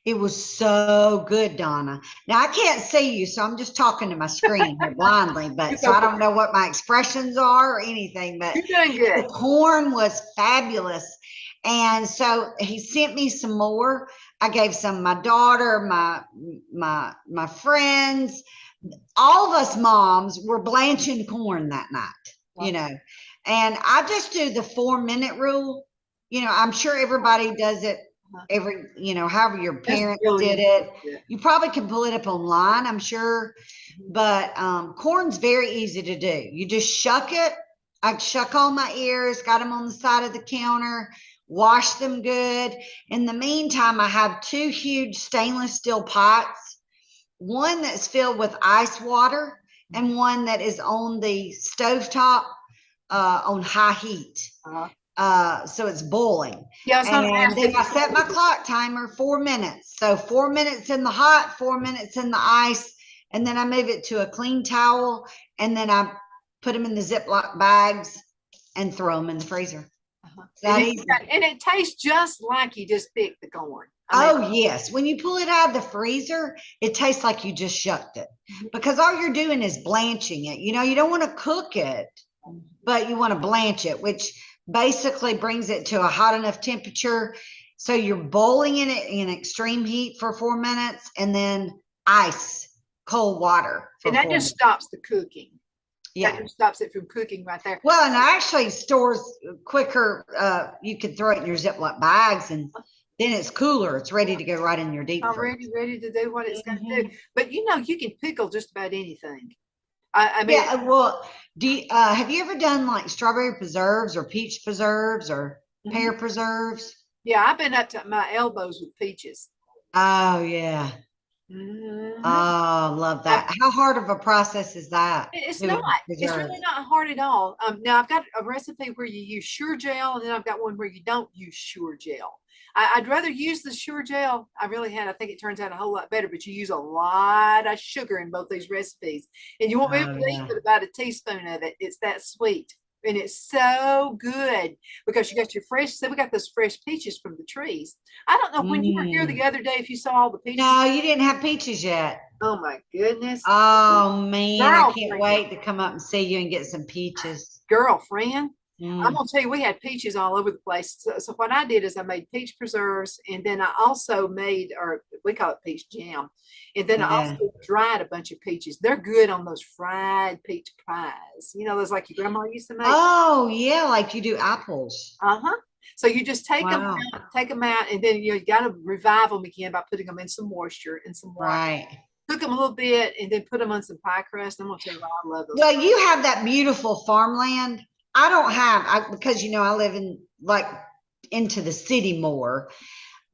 S3: It was so good, Donna. Now I can't see you, so I'm just talking to my screen here blindly, but so I don't know what my expressions are or anything, but
S2: you're doing good.
S3: The corn was fabulous. And so he sent me some more. I gave some my daughter, my friends. All of us moms were blanching corn that night, and I just do the 4-minute rule. I'm sure everybody does it however your parents did it. You probably can pull it up online, I'm sure, but corn's very easy to do. You just shuck it. I shuck all my ears, got them on the side of the counter, wash them good. In the meantime, I have 2 huge stainless steel pots, one that's filled with ice water and one that is on the stovetop on high heat. So it's boiling.
S2: Yeah,
S3: and then I set my clock timer 4 minutes. So 4 minutes in the hot, 4 minutes in the ice, and then I move it to a clean towel, and then I put them in the Ziploc bags and throw them in the freezer.
S2: And it tastes just like you just picked the corn.
S3: Yes. When you pull it out of the freezer, it tastes like you just shucked it, because all you're doing is blanching it. You don't want to cook it, but you want to blanch it, which basically brings it to a hot enough temperature So you're boiling it in extreme heat for 4 minutes, and then ice, cold water for
S2: And that
S3: 4
S2: just
S3: minutes.
S2: stops the cooking.
S3: Yeah.
S2: That just stops it from cooking right there.
S3: Well, and it actually stores quicker. You could throw it in your Ziploc bags, and then it's cooler. It's ready to go right in your deep freeze.
S2: Ready to do what it's going to do. But you know, you can pickle just about anything. I mean,
S3: Yeah. Well, have you ever done like strawberry preserves or peach preserves or pear preserves?
S2: yeah, I've been up to my elbows with peaches.
S3: Oh yeah. Oh, love that. How hard of a process is that?
S2: It's
S3: doing
S2: not. It's
S3: preserves?
S2: really not hard at all. Now I've got a recipe where you use Sure Gel, and then I've got one where you don't use Sure Gel. I'd rather use the Sure Gel. I really had. I think it turns out a whole lot better, but you use a lot of sugar in both these recipes, and you won't be able to eat but about a teaspoon of it. It's that sweet, and it's so good because you got your fresh. So we got those fresh peaches from the trees. I don't know when you were here the other day if you saw all the peaches.
S3: No, you didn't have peaches yet.
S2: Oh my goodness.
S3: Oh man, I can't
S2: Girlfriend.
S3: wait to come up and see you and get some peaches.
S2: Girlfriend. I'm gonna tell you, we had peaches all over the place. So what I did is I made peach preserves, and then I also made, or we call it peach jam, and then I also dried a bunch of peaches. They're good on those fried peach pies. You know, those like your grandma used to make.
S3: Oh yeah, like you do apples.
S2: So you just take them out, and then you got to revive them again by putting them in some moisture and some water.
S3: Right.
S2: Cook them a little bit, and then put them on some pie crust. I'm gonna tell you why I love those.
S3: Well, you have that beautiful farmland. I don't have, because you know I live in like into the city more.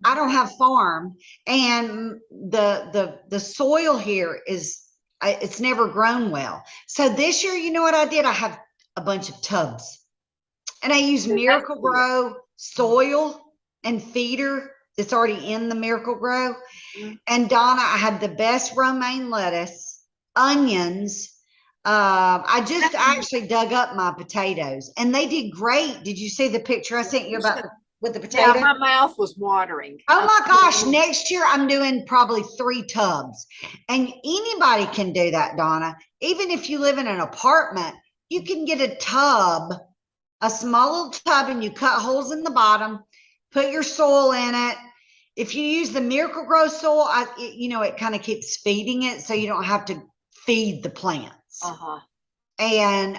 S3: I don't have farm, and the soil here is it's never grown well. So this year, you know what I did? I have a bunch of tubs, and I use Miracle Grow soil and feeder that's already in the Miracle Grow. And Donna, I had the best romaine lettuce, onions. I just actually dug up my potatoes, and they did great. Did you see the picture I sent you about with the potato?
S2: Yeah, my mouth was watering.
S3: Oh my gosh, next year I'm doing probably 3 tubs. And anybody can do that, Donna. Even if you live in an apartment, you can get a tub, a small little tub, and you cut holes in the bottom, put your soil in it. If you use the Miracle Grow soil, you know, it kind of keeps feeding it, so you don't have to feed the plants. And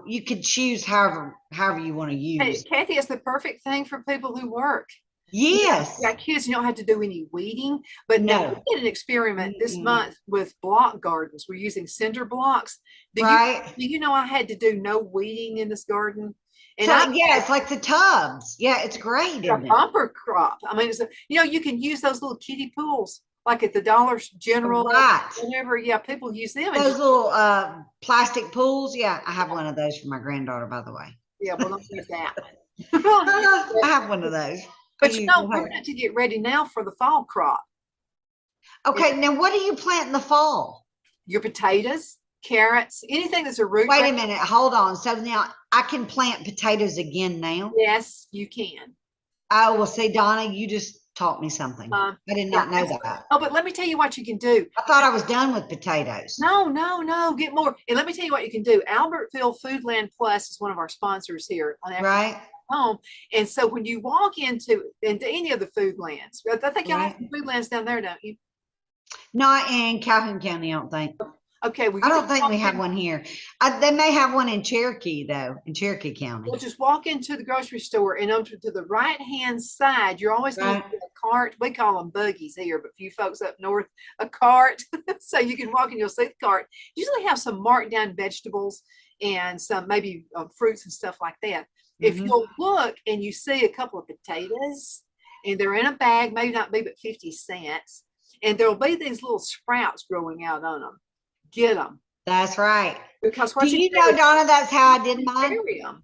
S3: you could choose however you want to use.
S2: Hey, Cathy, it's the perfect thing for people who work.
S3: Yes.
S2: You got kids, you don't have to do any weeding. But
S3: no,
S2: we did an experiment this month with block gardens. We're using cinder blocks. Do you know I had to do no weeding in this garden? And
S3: yeah, it's like the tubs. Yeah, it's great.
S2: A bumper crop. I mean, you can use those little kiddie pools like at the Dollar General, whenever. Yeah, people use them.
S3: Those little plastic pools. Yeah, I have one of those for my granddaughter, by the way.
S2: Yeah, well, don't use that
S3: one. I have one of those.
S2: But we're about to get ready now for the fall crop.
S3: Okay, now what do you plant in the fall?
S2: Your potatoes, carrots, anything that's a root.
S3: Wait a minute, hold on. So now I can plant potatoes again now?
S2: Yes, you can.
S3: Oh, well, see, Donna, you just taught me something. I did not know that.
S2: Oh, but let me tell you what you can do.
S3: I thought I was done with potatoes.
S2: No, get more. And let me tell you what you can do. Albertville Foodland Plus is one of our sponsors here on
S3: Right.
S2: Home. And so when you walk into any of the Foodlands, I think y'all have some Foodlands down there, don't you?
S3: Not in Calhoun County, I don't think.
S2: Okay, well,
S3: I don't think we have one here. They may have one in Cherokee, though, in Cherokee County.
S2: Well, just walk into the grocery store, and to the right-hand side, you're always going to see a cart. We call them buggies here, but few folks up north, a cart. So you can walk and you'll see the cart. Usually have some marked down vegetables and some maybe fruits and stuff like that. If you'll look and you see a couple of potatoes, and they're in a bag, maybe not be but 50 cents, and there'll be these little sprouts growing out on them. Get them.
S3: That's right.
S2: Because
S3: do you know, Donna, that's how I did mine?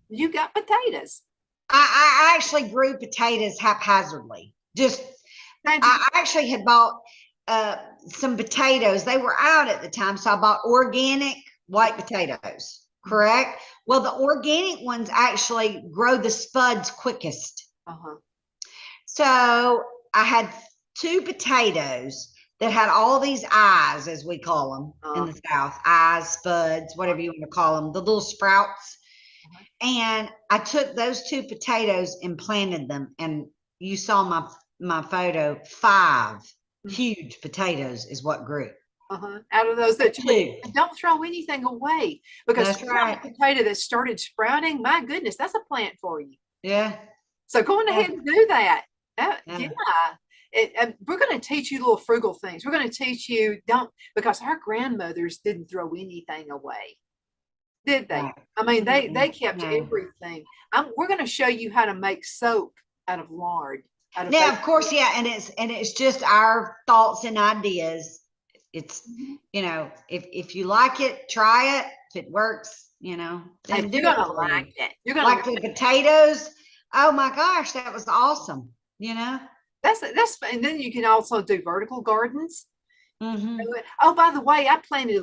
S2: You got potatoes.
S3: I actually grew potatoes haphazardly. I actually had bought some potatoes. They were out at the time, so I bought organic white potatoes. Correct? Well, the organic ones actually grow the spuds quickest. So I had 2 potatoes that had all these eyes, as we call them in the South, eyes, spuds, whatever you want to call them, the little sprouts. And I took those 2 potatoes and planted them. And you saw my photo, 5 huge potatoes is what grew.
S2: Out of those that
S3: Two.
S2: don't throw anything away, because
S3: That's right.
S2: a potato that started sprouting, my goodness, that's a plant for you.
S3: Yeah.
S2: So go on ahead and do that.
S3: Yeah.
S2: We're going to teach you little frugal things. We're going to teach you, because our grandmothers didn't throw anything away, did they?
S3: Right.
S2: I mean, they kept
S3: No.
S2: everything. We're going to show you how to make soap out of lard.
S3: Now, of course, yeah, and it's just our thoughts and ideas. It's, you know, if you like it, try it. If it works, you know, then
S2: you're gonna like it. You're gonna
S3: like the potatoes. Oh my gosh, that was awesome. You know,
S2: that's and then you can also do vertical gardens.
S3: Mm-hmm.
S2: Oh, by the way, I planted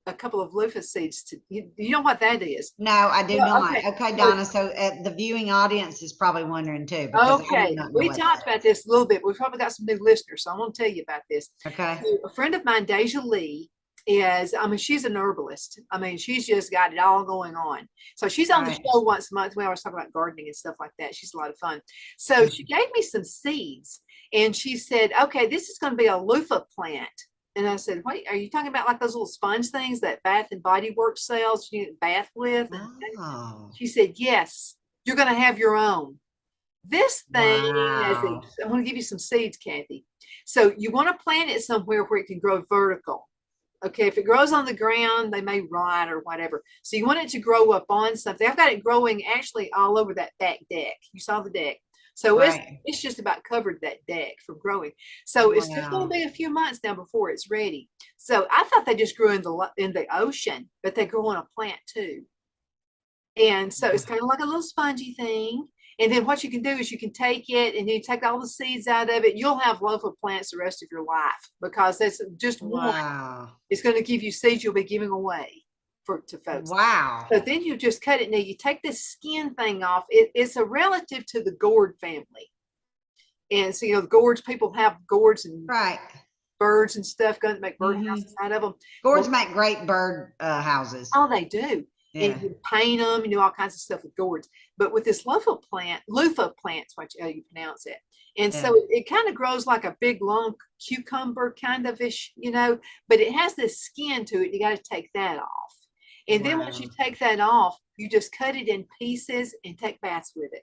S2: a couple of loofah seeds. You know what that is?
S3: No, I do not.
S2: Okay.
S3: Okay, Donna. So the viewing audience is probably wondering too, because
S2: Okay, we talked about this a little bit. We've probably got some new listeners, so I'm going to tell you about this.
S3: Okay.
S2: So a friend of mine, Deja Lee, she's an herbalist. I mean, she's just got it all going on. So she's on the show once a month. We always talk about gardening and stuff like that. She's a lot of fun. So she gave me some seeds, and she said, okay, this is going to be a loofah plant. And I said, wait, are you talking about like those little sponge things that Bath and Body Works sells you get bath with?
S3: Oh.
S2: She said, yes, you're going to have your own. This thing, I'm going to give you some seeds, Cathy. So you want to plant it somewhere where it can grow vertical. Okay, if it grows on the ground, they may rot or whatever. So you want it to grow up on something. I've got it growing actually all over that back deck. You saw the deck. So it's just about covered that deck from growing. So it's just going to be a few months now before it's ready. So I thought they just grew in the ocean, but they grow on a plant too. And so it's kind of like a little spongy thing. And then what you can do is you can take it and you take all the seeds out of it. You'll have loofah plants the rest of your life, because that's just one. It's going to give you seeds you'll be giving away to folks.
S3: Wow.
S2: So then you just cut it. Now you take this skin thing off. It's a relative to the gourd family. And so, you know, the gourds, people have gourds and birds and stuff, going to make bird houses out of them.
S3: Gourds make great bird houses.
S2: Oh, they do. Yeah. And you paint them, you do all kinds of stuff with gourds. But with this loofah plant's what you pronounce it. And so it kind of grows like a big long cucumber kind of ish, you know, but it has this skin to it. You got to take that off. And then once you take that off, you just cut it in pieces and take baths with it.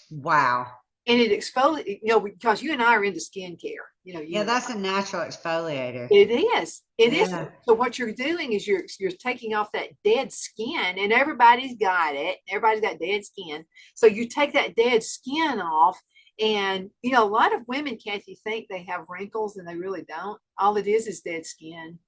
S3: Wow.
S2: And it exfoliates, you know, because you and I are into skincare, you know.
S3: Yeah, that's a natural exfoliator.
S2: It is. It is. So what you're doing is you're taking off that dead skin, and everybody's got it. Everybody's got dead skin. So you take that dead skin off, and you know, a lot of women, Cathy, think they have wrinkles, and they really don't. All it is dead skin.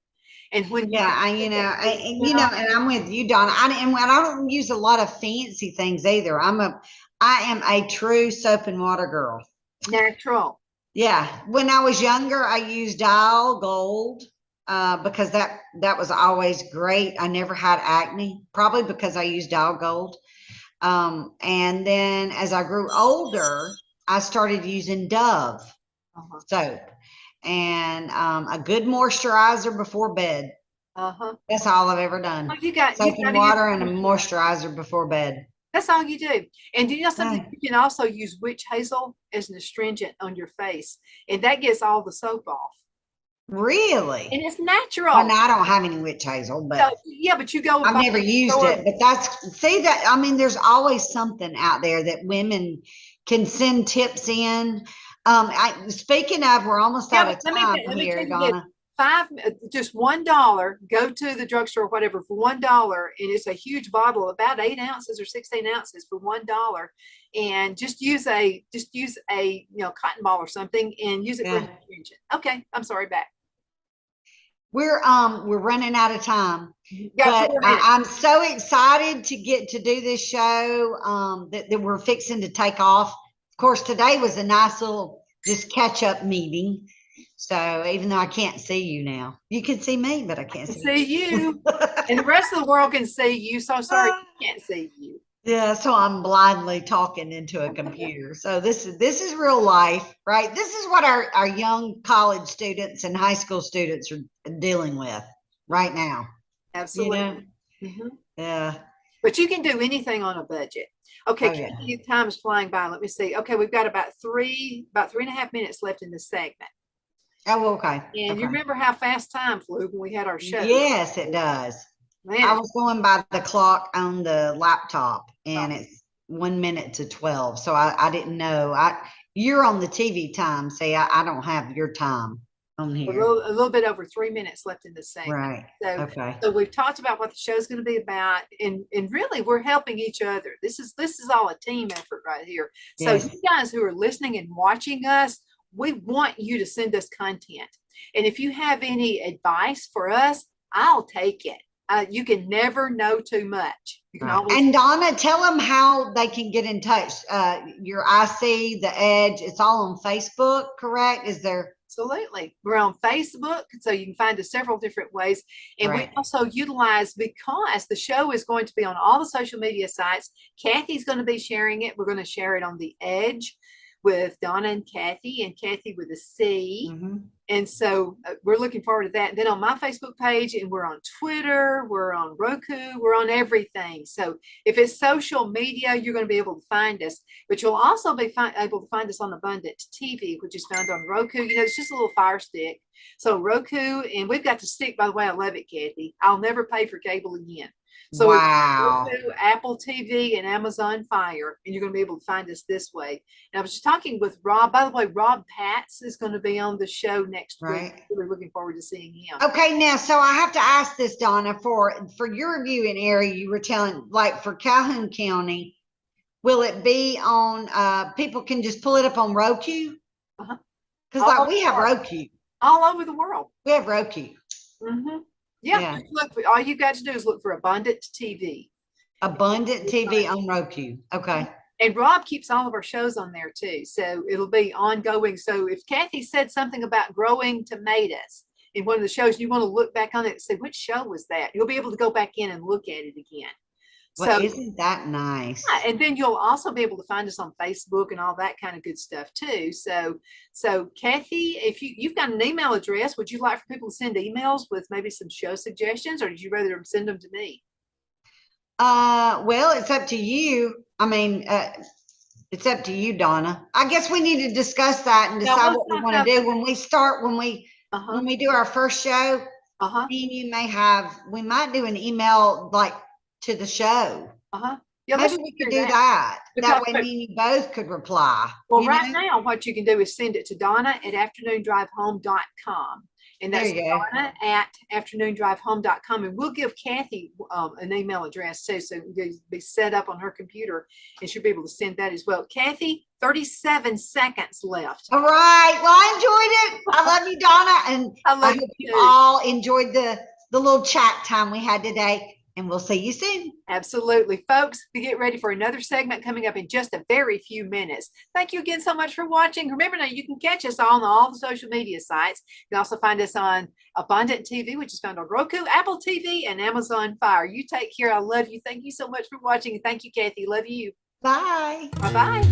S2: And when
S3: and I'm with you, Donna. I don't use a lot of fancy things either. I am a true soap and water girl.
S2: Natural.
S3: Yeah. When I was younger, I used Dial Gold because that was always great. I never had acne, probably because I used Dial Gold. And then as I grew older, I started using Dove soap. And a good moisturizer before bed. That's all I've ever done.
S2: Oh, you got
S3: soap and water and a moisturizer before bed.
S2: That's all you do. And do you know something? You can also use witch hazel as an astringent on your face, and that gets all the soap off.
S3: Really?
S2: And it's natural.
S3: Well, I don't have any witch hazel, but
S2: but you go.
S3: I've never used it, but there's always something out there that women can send tips in. Speaking of, we're almost out of time here, Donna.
S2: Just $1. Go to the drugstore or whatever for $1, and it's a huge bottle, about 8 ounces or 16 ounces for $1. And just use a cotton ball or something, and use it for astringent. Okay, I'm sorry, back.
S3: We're running out of time, but I'm so excited to get to do this show that we're fixing to take off. Of course, today was a nice little just catch up meeting. So even though I can't see you now, you can see me, but I can't see
S2: you. And the rest of the world can see you. So sorry, I can't see you.
S3: Yeah, so I'm blindly talking into a computer. So this is real life, right? This is what our young college students and high school students are dealing with right now.
S2: Absolutely.
S3: You know? Yeah.
S2: But you can do anything on a budget. Okay,
S3: Oh, yeah.
S2: time is flying by. Let me see. Okay, we've got about 3.5 minutes left in this segment.
S3: Oh, okay.
S2: And
S3: Okay.
S2: you remember how fast time flew when we had our show?
S3: Yes, it does.
S2: Man,
S3: I was going by the clock on the laptop, and it's 1 minute to 12. So I didn't know. You're on the TV time. See, I don't have your time on here.
S2: a little bit over 3 minutes left in this segment.
S3: Right.
S2: So,
S3: okay.
S2: So we've talked about what the show's going to be about, and really we're helping each other. This is all a team effort right here. So
S3: Yes.
S2: you guys who are listening and watching us, we want you to send us content. And if you have any advice for us, I'll take it. You can never know too much. You can always.
S3: And Donna, tell them how they can get in touch. Your IC, the Edge, it's all on Facebook, correct? Is there?
S2: Absolutely. We're on Facebook, so you can find us several different ways. And
S3: Right.
S2: we also utilize, because the show is going to be on all the social media sites, Cathy's going to be sharing it. We're going to share it on the Edge with Donna and Cathy with a C.
S3: Mm-hmm.
S2: And so we're looking forward to that. And then on my Facebook page, and we're on Twitter, we're on Roku, we're on everything. So if it's social media, you're going to be able to find us. But you'll also be able to find us on Abundant TV, which is found on Roku. You know, it's just a little Fire Stick. So Roku, and we've got the stick, by the way. I love it, Cathy. I'll never pay for cable again. So
S3: wow.
S2: Roku, Apple TV, and Amazon Fire, and you're going to be able to find us this way. And I was just talking with Rob. By the way, Rob Patz is going to be on the show next week. We're looking forward to seeing him.
S3: Okay, now, so I have to ask this, Donna, for your viewing area, you were telling, like for Calhoun County, will it be on, people can just pull it up on Roku?
S2: Uh-huh.
S3: Because like we have Roku.
S2: All over the world.
S3: We have Roku.
S2: Mm-hmm. Yeah. All you got to do is look for Abundant TV.
S3: Abundant TV on Roku. Okay.
S2: And Rob keeps all of our shows on there too. So it'll be ongoing. So if Cathy said something about growing tomatoes in one of the shows, you want to look back on it and say, which show was that? You'll be able to go back in and look at it again.
S3: Well, so, isn't that nice?
S2: Yeah, and then you'll also be able to find us on Facebook and all that kind of good stuff too. So Cathy, if you've got an email address, would you like for people to send emails with maybe some show suggestions, or did you rather send them to me?
S3: Well, it's up to you. I mean, it's up to you, Donna. I guess we need to discuss that and decide what we want to do when we do our first show. We might do an email like to the show.
S2: Yeah,
S3: maybe we could do that. That way me and you both could reply.
S2: Well, now what you can do is send it to Donna@afternoondrivehome.com. And that's Donna@afternoondrivehome.com. And we'll give Cathy an email address too, so it'll be set up on her computer and she'll be able to send that as well. Cathy, 37 seconds left.
S3: All right. Well, I enjoyed it. I love you, Donna. And I hope you all enjoyed the little chat time we had today. And we'll see you soon.
S2: Absolutely. Folks, we get ready for another segment coming up in just a very few minutes. Thank you again so much for watching. Remember now, you can catch us on all the social media sites. You can also find us on Abundant TV, which is found on Roku, Apple TV, and Amazon Fire. You take care. I love you. Thank you so much for watching. And thank you, Cathy. Love you.
S3: Bye.
S2: Bye-bye.